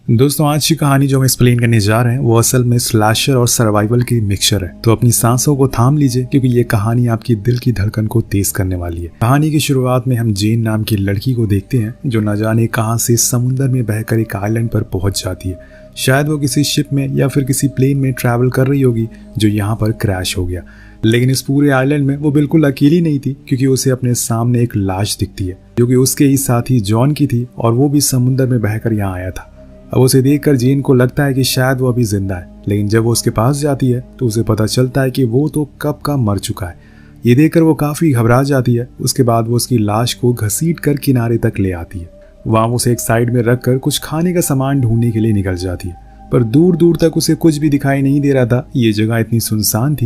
दोस्तों आज की कहानी जो हम एक्सप्लेन करने जा रहे हैं वो असल में स्लैशर और सर्वाइवल की मिक्सचर है। तो अपनी सांसों को थाम लीजिए क्योंकि ये कहानी आपकी दिल की धड़कन को तेज करने वाली है। कहानी की शुरुआत में हम जेन नाम की लड़की को देखते हैं जो न जाने कहां से समुद्र में बहकर एक आइलैंड पर पहुंच जाती है। शायद वो किसी शिप में या फिर किसी प्लेन में ट्रैवल कर रही होगी जो यहाँ पर क्रैश हो गया। लेकिन इस पूरे आइलैंड में वो बिल्कुल अकेली नहीं थी क्योंकि उसे अपने सामने एक लाश दिखती है जो कि उसके ही साथी जॉन की थी और वो भी समुद्र में बहकर यहाँ आया था। अब उसे देखकर जेन को लगता है कि शायद वो अभी जिंदा है, लेकिन जब वो उसके पास जाती है तो उसे पता चलता है कि वो तो कब का मर चुका है। ये देखकर वो काफी घबरा जाती है। उसके बाद वो उसकी लाश को घसीट कर किनारे तक ले आती है। वहां उसे एक साइड में रखकर कुछ खाने का सामान ढूंढने के लिए निकल जाती है, पर दूर दूर तक उसे कुछ भी दिखाई नहीं दे रहा था। ये जगह इतनी सुनसान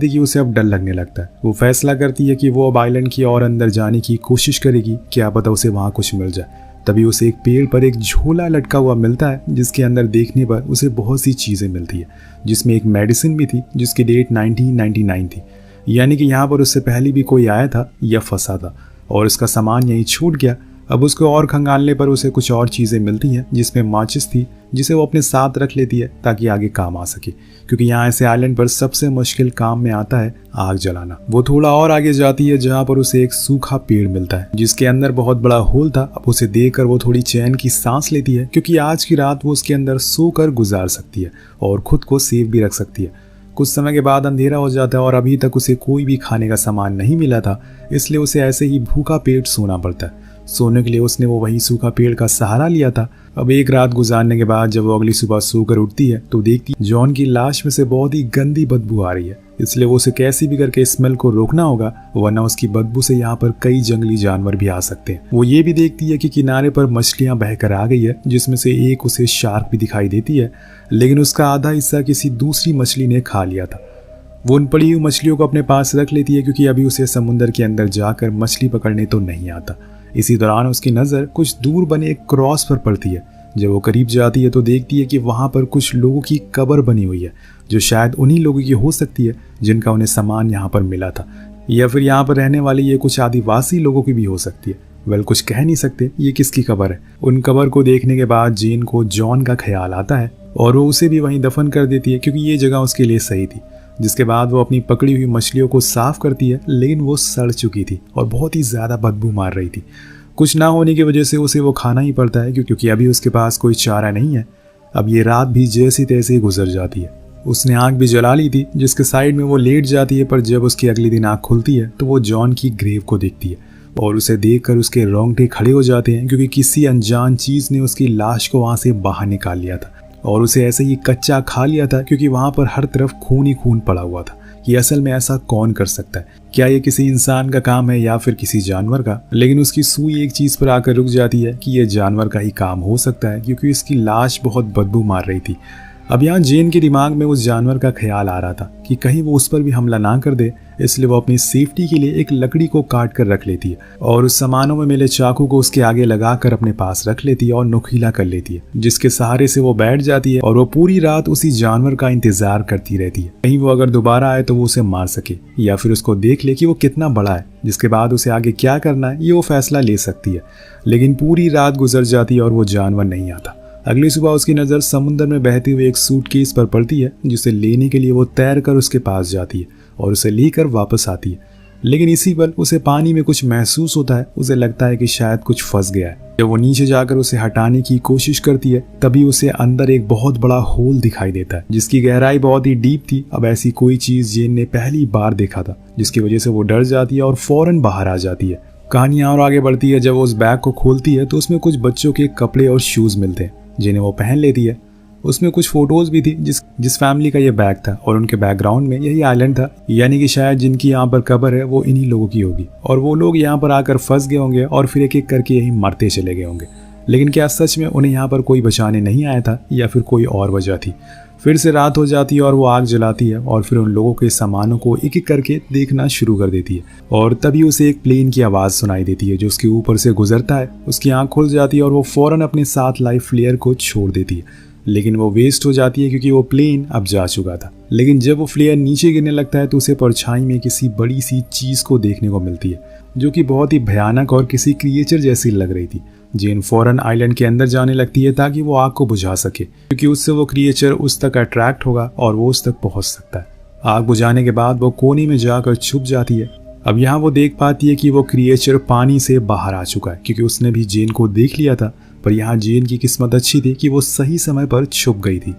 थी कि उसे अब डर लगने लगता है। वो फैसला करती है कि वो अब आइलैंड की और अंदर जाने की कोशिश करेगी, क्या पता उसे वहां कुछ मिल जाए। तभी उसे एक पेड़ पर एक झोला लटका हुआ मिलता है जिसके अंदर देखने पर उसे बहुत सी चीजें मिलती है, जिसमें एक मेडिसिन भी थी जिसकी डेट 1999 थी, यानी कि यहाँ पर उससे पहले भी कोई आया था या फंसा था और उसका सामान यहीं छूट गया। अब उसको और खंगालने पर उसे कुछ और चीज़ें मिलती हैं जिसमें माचिस थी जिसे वो अपने साथ रख लेती है ताकि आगे काम आ सके, क्योंकि यहाँ ऐसे आइलैंड पर सबसे मुश्किल काम में आता है आग जलाना। वो थोड़ा और आगे जाती है जहाँ पर उसे एक सूखा पेड़ मिलता है जिसके अंदर बहुत बड़ा होल था। अब उसे देखकर वो थोड़ी चैन की सांस लेती है क्योंकि आज की रात वो उसके अंदर सोकर गुजार सकती है और खुद को सेफ भी रख सकती है। कुछ समय के बाद अंधेरा हो जाता है और अभी तक उसे कोई भी खाने का सामान नहीं मिला था, इसलिए उसे ऐसे ही भूखा पेट सोना पड़ता है। सोने के लिए उसने वो वही सूखा पेड़ का सहारा लिया था। अब एक रात गुजारने के बाद जब वो अगली सुबह सोकर उठती है तो देखती है जॉन की लाश में से बहुत ही गंदी बदबू आ रही है, इसलिए वो उसे कैसे भी करके स्मेल को रोकना होगा, वरना उसकी बदबू से यहाँ पर कई जंगली जानवर भी आ सकते हैं। वो ये भी देखती है कि किनारे पर मछलियां बहकर आ गई है, जिसमें से एक उसे शार्क भी दिखाई देती है, लेकिन उसका आधा हिस्सा किसी दूसरी मछली ने खा लिया था। वो उन पड़ी हुई मछलियों को अपने पास रख लेती है क्योंकि अभी उसे समुद्र के अंदर जाकर मछली पकड़ने तो नहीं आता। इसी दौरान उसकी नज़र कुछ दूर बने एक क्रॉस पर पड़ती है। जब वो करीब जाती है तो देखती है कि वहाँ पर कुछ लोगों की कब्र बनी हुई है जो शायद उन्हीं लोगों की हो सकती है जिनका उन्हें सामान यहाँ पर मिला था, या फिर यहाँ पर रहने वाले ये कुछ आदिवासी लोगों की भी हो सकती है। वेल, कुछ कह नहीं सकते ये किसकी कब्र है। उन कब्र को देखने के बाद जेन को जॉन का ख्याल आता है और वो उसे भी वहीं दफन कर देती है क्योंकि ये जगह उसके लिए सही थी। जिसके बाद वो अपनी पकड़ी हुई मछलियों को साफ करती है, लेकिन वो सड़ चुकी थी और बहुत ही ज़्यादा बदबू मार रही थी। कुछ ना होने की वजह से उसे वो खाना ही पड़ता है क्योंकि अभी उसके पास कोई चारा नहीं है। अब ये रात भी जैसी तैसे ही गुजर जाती है। उसने आग भी जला ली थी जिसके साइड में वो लेट जाती है, पर जब उसकी अगले दिन आँख खुलती है तो वो जॉन की ग्रेव को देखती है और उसे देखकर उसके रोंगटे खड़े हो जाते हैं क्योंकि किसी अनजान चीज़ ने उसकी लाश को वहाँ से बाहर निकाल लिया था और उसे ऐसे ही कच्चा खा लिया था क्योंकि वहाँ पर हर तरफ खून ही खून पड़ा हुआ था। ये असल में ऐसा कौन कर सकता है? क्या ये किसी इंसान का काम है या फिर किसी जानवर का? लेकिन उसकी सुई एक चीज़ पर आकर रुक जाती है कि यह जानवर का ही काम हो सकता है क्योंकि इसकी लाश बहुत बदबू मार रही थी। अब यहाँ जेन के दिमाग में उस जानवर का ख्याल आ रहा था कि कहीं वो उस पर भी हमला ना कर दे, इसलिए वो अपनी सेफ्टी के लिए एक लकड़ी को काट कर रख लेती है और उस सामानों में मिले चाकू को उसके आगे लगाकर अपने पास रख लेती है और नुकीला कर लेती है, जिसके सहारे से वो बैठ जाती है और वो पूरी रात उसी जानवर का इंतजार करती रहती है कहीं वो अगर दोबारा आए तो वो उसे मार सके या फिर उसको देख ले कि वो कितना बड़ा है, जिसके बाद उसे आगे क्या करना है ये वो फैसला ले सकती है। लेकिन पूरी रात गुजर जाती है और वो जानवर नहीं आता। अगली सुबह उसकी नज़र समुद्र में बहते हुए एक सूटकेस पर पड़ती है जिसे लेने के लिए वो तैरकर उसके पास जाती है और उसे लेकर वापस आती है। लेकिन इसी पल उसे पानी में कुछ महसूस होता है। उसे लगता है कि शायद कुछ फंस गया है। जब वो नीचे जाकर उसे हटाने की कोशिश करती है तभी उसे अंदर एक बहुत बड़ा होल दिखाई देता है जिसकी गहराई बहुत ही डीप थी। अब ऐसी कोई चीज़ जेन ने पहली बार देखा था, जिसकी वजह से वो डर जाती है और फौरन बाहर आ जाती है। कहानी और आगे बढ़ती है। जब वो उस बैग को खोलती है तो उसमें कुछ बच्चों के कपड़े और शूज़ मिलते हैं जिन्हें वो पहन लेती है। उसमें कुछ फोटोज भी थी जिस फैमिली का ये बैग था और उनके बैकग्राउंड में यही आइलैंड था, यानी कि शायद जिनकी यहाँ पर कब्र है वो इन्हीं लोगों की होगी और वो लोग यहाँ पर आकर फंस गए होंगे और फिर एक एक करके यही मरते चले गए होंगे। लेकिन क्या सच में उन्हें यहाँ पर कोई बचाने नहीं आया था या फिर कोई और वजह थी? फिर से रात हो जाती है और वो आग जलाती है और फिर उन लोगों के सामानों को एक एक करके देखना शुरू कर देती है और तभी उसे एक प्लेन की आवाज़ सुनाई देती है जो उसके ऊपर से गुजरता है। उसकी आंख खुल जाती है और वो फौरन अपने साथ लाइव फ्लेयर को छोड़ देती है, लेकिन वो वेस्ट हो जाती है क्योंकि वो प्लेन अब जा चुका था। लेकिन जब वो फ्लेयर नीचे गिरने लगता है तो उसे परछाई में किसी बड़ी सी चीज़ को देखने को मिलती है जो कि बहुत ही भयानक और किसी क्रिएचर जैसी लग रही थी। जेन फौरन आइलैंड के अंदर जाने लगती है ताकि वो आग को बुझा सके, क्योंकि उससे वो क्रिएचर उस तक अट्रैक्ट होगा और वो उस तक पहुंच सकता है। आग बुझाने के बाद वो कोने में जाकर छुप जाती है। अब यहाँ वो देख पाती है कि वो क्रिएचर पानी से बाहर आ चुका है, क्योंकि उसने भी जेन को देख लिया था। पर यहाँ जेन की किस्मत अच्छी थी कि वो सही समय पर छुप गई थी।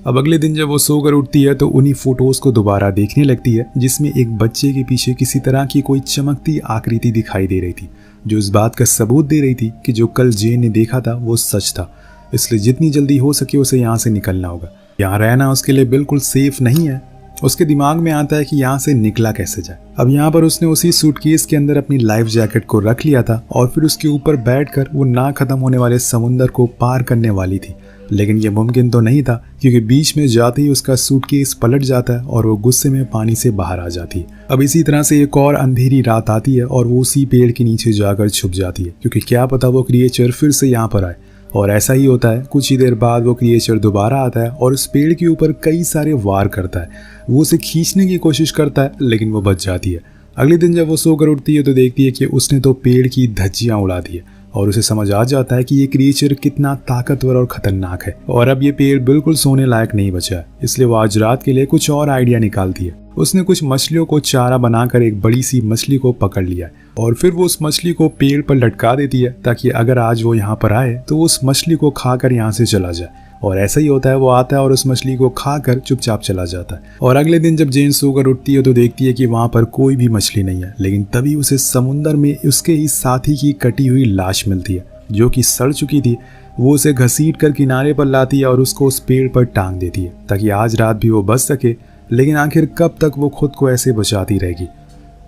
अब अगले दिन जब वो सोकर उठती है तो उन्हीं फोटोज को दोबारा देखने लगती है, जिसमें एक बच्चे के पीछे किसी तरह की कोई चमकती आकृति दिखाई दे रही थी, जो इस बात का सबूत दे रही थी कि जो कल जेन ने देखा था वो सच था। इसलिए जितनी जल्दी हो सके उसे यहाँ से निकलना होगा। यहाँ रहना उसके लिए बिल्कुल सेफ नहीं है। उसके दिमाग में आता है कि यहाँ से निकला कैसे जाए। अब यहाँ पर उसने उसी सूटकेस के अंदर अपनी लाइफ जैकेट को रख लिया था और फिर उसके ऊपर बैठकर वो ना खत्म होने वाले समुंदर को पार करने वाली थी। लेकिन ये मुमकिन तो नहीं था, क्योंकि बीच में जाते ही उसका सूटकेस पलट जाता है और वो गुस्से में पानी से बाहर आ जाती है। अब इसी तरह से एक और अंधेरी रात आती है और वो उसी पेड़ के नीचे जाकर छुप जाती है, क्योंकि क्या पता वो क्रिएचर फिर से यहाँ पर आए। और ऐसा ही होता है। कुछ ही देर बाद वो क्रिएचर दोबारा आता है और उस पेड़ के ऊपर कई सारे वार करता है। वो उसे खींचने की कोशिश करता है, लेकिन वो बच जाती है। अगले दिन जब वो सोकर उठती है तो देखती है कि उसने तो पेड़ की धज्जियां उड़ा दी है और उसे समझ आ जाता है कि ये क्रिएचर कितना ताकतवर और खतरनाक है और अब ये पेड़ बिल्कुल सोने लायक नहीं बचा है। इसलिए वो आज रात के लिए कुछ और आइडिया निकालती है। उसने कुछ मछलियों को चारा बनाकर एक बड़ी सी मछली को पकड़ लिया है और फिर वो उस मछली को पेड़ पर लटका देती है, ताकि अगर आज वो यहाँ पर आए तो उस मछली को खाकर यहाँ से चला जाए। और ऐसा ही होता है। वो आता है और उस मछली को खाकर चुपचाप चला जाता है। और अगले दिन जब जेन सोकर उठती है तो देखती है कि वहां पर कोई भी मछली नहीं है, लेकिन तभी उसे समुंदर में उसके ही साथी की कटी हुई लाश मिलती है, जो कि सड़ चुकी थी। वो उसे घसीट कर किनारे पर लाती है और उसको उस पेड़ पर टांग देती है, ताकि आज रात भी वो बच सके। लेकिन आखिर कब तक वो खुद को ऐसे बचाती रहेगी।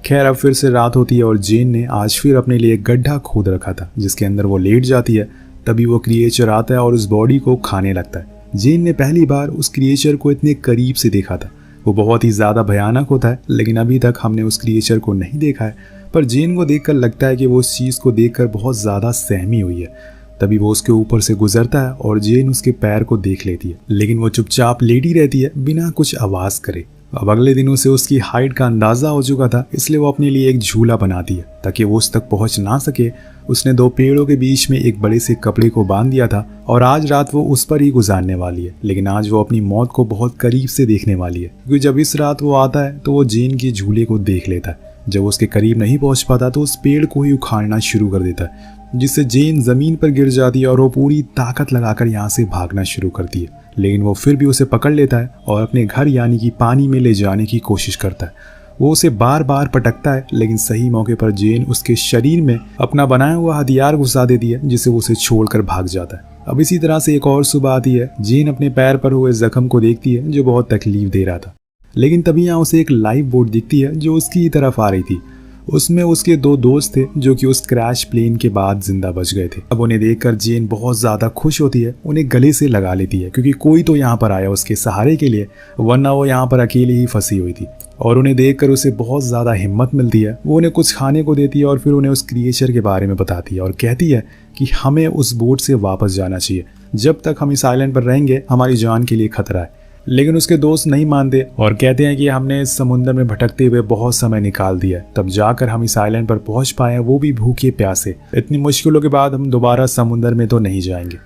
खैर, अब फिर से रात होती है और जेन ने आज फिर अपने लिए एक गड्ढा खोद रखा था, जिसके अंदर वो लेट जाती है। तभी वो क्रिएचर आता है और उस बॉडी को खाने लगता है। जेन ने पहली बार उस क्रिएचर को इतने करीब से देखा था। वो बहुत ही ज़्यादा भयानक होता है, लेकिन अभी तक हमने उस क्रिएचर को नहीं देखा है। पर जेन को देखकर लगता है कि वो उस चीज़ को देखकर बहुत ज़्यादा सहमी हुई है। तभी वो उसके ऊपर से गुजरता है और जेन उसके पैर को देख लेती है, लेकिन वो चुपचाप लेटी रहती है बिना कुछ आवाज़ करे। अब अगले दिनों से उसकी हाइट का अंदाज़ा हो चुका था, इसलिए वो अपने लिए एक झूला बनाती है ताकि वो उस तक पहुंच ना सके। उसने दो पेड़ों के बीच में एक बड़े से कपड़े को बांध दिया था और आज रात वो उस पर ही गुजारने वाली है। लेकिन आज वो अपनी मौत को बहुत करीब से देखने वाली है, क्योंकि जब इस रात वो आता है तो वो जेन के झूले को देख लेता है। जब वो उसके करीब नहीं पहुंच पाता तो उस पेड़ को ही उखाड़ना शुरू कर देता है, जिससे जेन जमीन पर गिर जाती है और वो पूरी ताकत लगाकर यहाँ से भागना शुरू करती है। लेकिन वो फिर भी उसे पकड़ लेता है और अपने घर यानी कि पानी में ले जाने की कोशिश करता है। वो उसे बार बार पटकता है, लेकिन सही मौके पर जेन उसके शरीर में अपना बनाया हुआ हथियार घुसा देती है, जिससे वो उसे छोड़कर भाग जाता है। अब इसी तरह से एक और सुबह आती है। जेन अपने पैर पर हुए जख्म को देखती है, जो बहुत तकलीफ दे रहा था। लेकिन तभी यहाँ उसे एक लाइफ बोट दिखती है जो उसकी तरफ आ रही थी। उसमें उसके दो दोस्त थे जो कि उस क्रैश प्लेन के बाद जिंदा बच गए थे। अब उन्हें देखकर जेन बहुत ज्यादा खुश होती है, उन्हें गले से लगा लेती है, क्योंकि कोई तो यहाँ पर आया उसके सहारे के लिए, वरना वो यहाँ पर अकेली ही फंसी हुई थी। और उन्हें देखकर उसे बहुत ज्यादा हिम्मत मिलती है। वो उन्हें कुछ खाने को देती है और फिर उन्हें उस क्रिएचर के बारे में बताती है और कहती है कि हमें उस बोट से वापस जाना चाहिए। जब तक हम इस आइलैंड पर रहेंगे हमारी जान के लिए खतरा है। लेकिन उसके दोस्त नहीं मानते और कहते हैं कि हमने इस समुद्र में भटकते हुए बहुत समय निकाल दिया, तब जाकर हम इस आइलैंड पर पहुंच पाए, वो भी भूखे प्यासे। इतनी मुश्किलों के बाद हम दोबारा समुद्र में तो नहीं जाएंगे।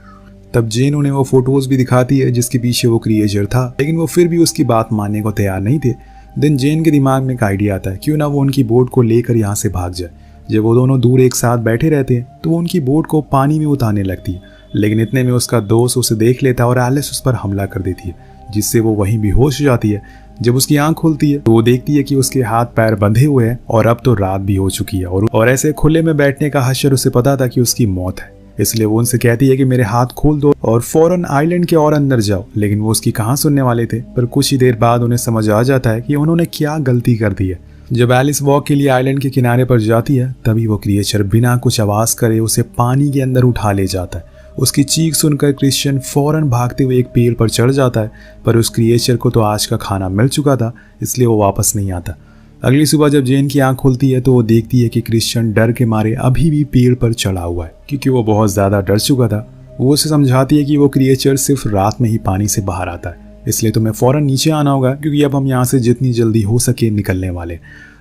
तब जेन उन्हें वो फोटोज भी दिखाती है जिसके पीछे वो क्रिएचर था, लेकिन वो फिर भी उसकी बात मानने को तैयार नहीं थे। दिन जेन के दिमाग में एक आइडिया आता है, क्यों ना वो उनकी बोट को लेकर यहाँ से भाग जाए। जब वो दोनों दूर एक साथ बैठे रहते हैं तो वो उनकी बोट को पानी में उतारने लगती है, लेकिन इतने में उसका दोस्त उसे देख लेता है और एलिस उस पर हमला कर देती है, जिससे वो वहीं बेहोश हो जाती है। जब उसकी आंख खुलती है तो वो देखती है कि उसके हाथ पैर बंधे हुए हैं और अब तो रात भी हो चुकी है और ऐसे खुले में बैठने का हश्र उसे पता था कि उसकी मौत है। इसलिए वो उनसे कहती है कि मेरे हाथ खोल दो और फौरन आइलैंड के और अंदर जाओ। लेकिन वो उसकी कहाँ सुनने वाले थे। पर कुछ ही देर बाद उन्हें समझ आ जाता है कि उन्होंने क्या गलती कर दी है। जब एलिस वॉक के लिए आइलैंड के किनारे पर जाती है तभी वो क्रिएचर बिना कुछ आवाज करे उसे पानी के अंदर उठा ले जाता है। उसकी चीख सुनकर क्रिश्चियन फौरन भागते हुए एक पेड़ पर चढ़ जाता है, पर उस क्रिएचर को तो आज का खाना मिल चुका था, इसलिए वो वापस नहीं आता। अगली सुबह जब जेन की आंख खुलती है तो वो देखती है कि क्रिश्चियन डर के मारे अभी भी पेड़ पर चढ़ा हुआ है, क्योंकि वो बहुत ज़्यादा डर चुका था। वो उसे समझाती है कि वो क्रिएचर सिर्फ रात में ही पानी से बाहर आता है, इसलिए तुम्हें फौरन नीचे आना होगा, क्योंकि अब हम यहाँ से जितनी जल्दी हो सके निकलने वाले।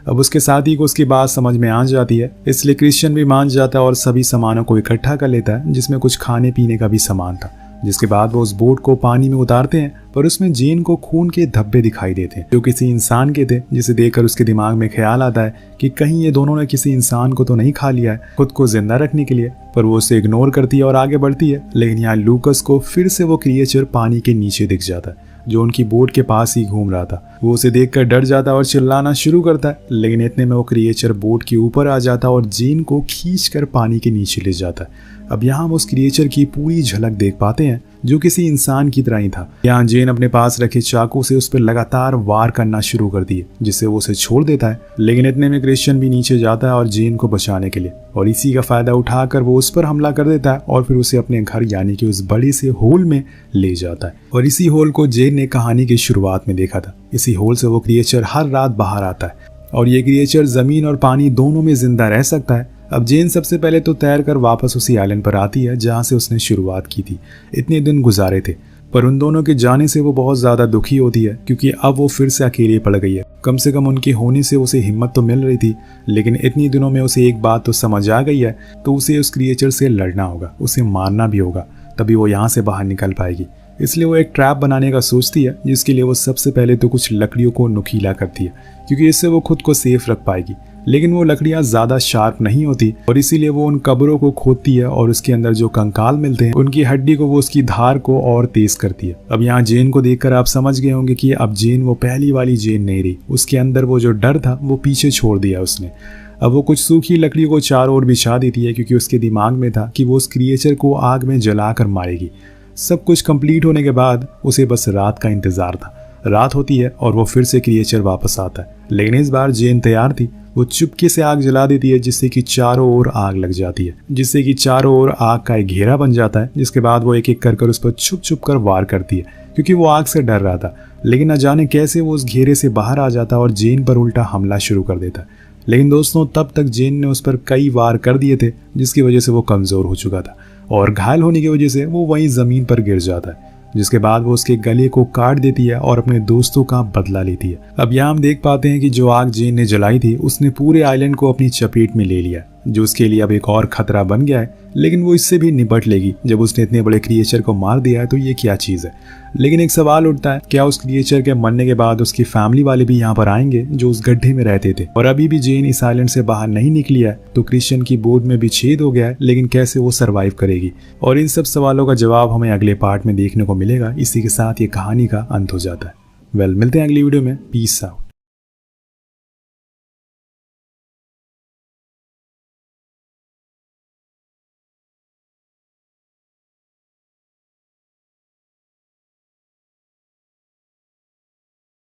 अब उसके साथी को उसकी बात समझ में आ जाती है, इसलिए क्रिश्चियन भी मान जाता है और सभी सामानों को इकट्ठा कर लेता है, जिसमें कुछ खाने पीने का भी सामान था। जिसके बाद वो उस बोट को पानी में उतारते हैं, पर उसमें जेन को खून के धब्बे दिखाई देते हैं जो किसी इंसान के थे, जिसे देखकर उसके दिमाग में ख्याल आता है कि कहीं ये दोनों ने किसी इंसान को तो नहीं खा लिया है खुद को जिंदा रखने के लिए। पर वो उसे इग्नोर करती है और आगे बढ़ती है। लेकिन यहाँ लूकस को फिर से वो क्रिएचर पानी के नीचे दिख जाता है जो उनकी बोट के पास ही घूम रहा था। वो उसे देखकर डर जाता है और चिल्लाना शुरू करता है, लेकिन इतने में वो क्रिएचर बोट के ऊपर आ जाता है और जेन को खींचकर पानी के नीचे ले जाता है। अब यहाँ हम उस क्रिएचर की पूरी झलक देख पाते हैं जो किसी इंसान की तरह ही था। यहाँ जेन अपने पास रखे चाकू से उस पर लगातार वार करना शुरू कर दिए, जिससे वो उसे छोड़ देता है। लेकिन इतने में क्रिश्चियन भी नीचे जाता है और जेन को बचाने के लिए, और इसी का फायदा उठाकर वो उस पर हमला कर देता है और फिर उसे अपने घर यानी कि उस बड़े से होल में ले जाता है। और इसी होल को जेन ने कहानी की शुरुआत में देखा था। इसी होल से वो क्रिएचर हर रात बाहर आता है और ये क्रिएचर जमीन और पानी दोनों में जिंदा रह सकता है। अब जेन सबसे पहले तो तैर कर वापस उसी आइलैंड पर आती है जहां से उसने शुरुआत की थी। इतने दिन गुजारे थे, पर उन दोनों के जाने से वो बहुत ज्यादा दुखी होती है क्योंकि अब वो फिर से अकेली पड़ गई है। कम से कम उनके होने से उसे हिम्मत तो मिल रही थी, लेकिन इतनी दिनों में उसे एक बात तो समझ आ गई है, तो उसे उस क्रिएचर से लड़ना होगा, उसे मारना भी होगा, तभी वो यहाँ से बाहर निकल पाएगी। इसलिए वो एक ट्रैप बनाने का सोचती है, जिसके लिए वो सबसे पहले तो कुछ लकड़ियों को नुकीला करती है क्योंकि इससे वो खुद को सेफ रख पाएगी। लेकिन वो लकड़ियां ज्यादा शार्प नहीं होती और इसीलिए वो उन कब्रों को खोदती है और उसके अंदर जो कंकाल मिलते हैं उनकी हड्डी को वो उसकी धार को और तेज करती है। अब यहाँ जेन को देखकर आप समझ गए होंगे कि अब जेन वो पहली वाली जेन नहीं रही। उसके अंदर वो जो डर था वो पीछे छोड़ दिया उसने। अब वो कुछ सूखी लकड़ी को चारों ओर बिछा देती है क्योंकि उसके दिमाग में था कि वो उस क्रिएचर को आग में जलाकर मारेगी। सब कुछ कंप्लीट होने के बाद उसे बस रात का इंतजार था। रात होती है और वो फिर से क्रिएचर वापस आता है, लेकिन इस बार जेन तैयार थी। वो चुपके से आग जला देती है जिससे कि चारों ओर आग लग जाती है, जिससे कि चारों ओर आग का एक घेरा बन जाता है। जिसके बाद वो एक एक कर उस पर छुप छुप कर वार करती है क्योंकि वो आग से डर रहा था। लेकिन न जाने कैसे वो उस घेरे से बाहर आ जाता और जेन पर उल्टा हमला शुरू कर देता। लेकिन दोस्तों तब तक जेन ने उस पर कई वार कर दिए थे, जिसकी वजह से वो कमजोर हो चुका था और घायल होने की वजह से वो वहीं जमीन पर गिर जाता है। जिसके बाद वो उसके गले को काट देती है और अपने दोस्तों का बदला लेती है। अब यहाँ हम देख पाते हैं कि जो आग जेन ने जलाई थी उसने पूरे आइलैंड को अपनी चपेट में ले लिया, जो उसके लिए अब एक और खतरा बन गया है। लेकिन वो इससे भी निपट लेगी। जब उसने इतने बड़े क्रिएचर को मार दिया है तो ये क्या चीज़ है। लेकिन एक सवाल उठता है, क्या उस क्रिएचर के मरने के बाद उसकी फैमिली वाले भी यहाँ पर आएंगे जो उस गड्ढे में रहते थे। और अभी भी जेन इस आइलैंड से बाहर नहीं निकली है, तो क्रिश्चियन की बोट में भी छेद हो गया है, लेकिन कैसे वो सरवाइव करेगी। और इन सब सवालों का जवाब हमें अगले पार्ट में देखने को मिलेगा। इसी के साथ ये कहानी का अंत हो जाता है। मिलते हैं अगली वीडियो में। Peace out.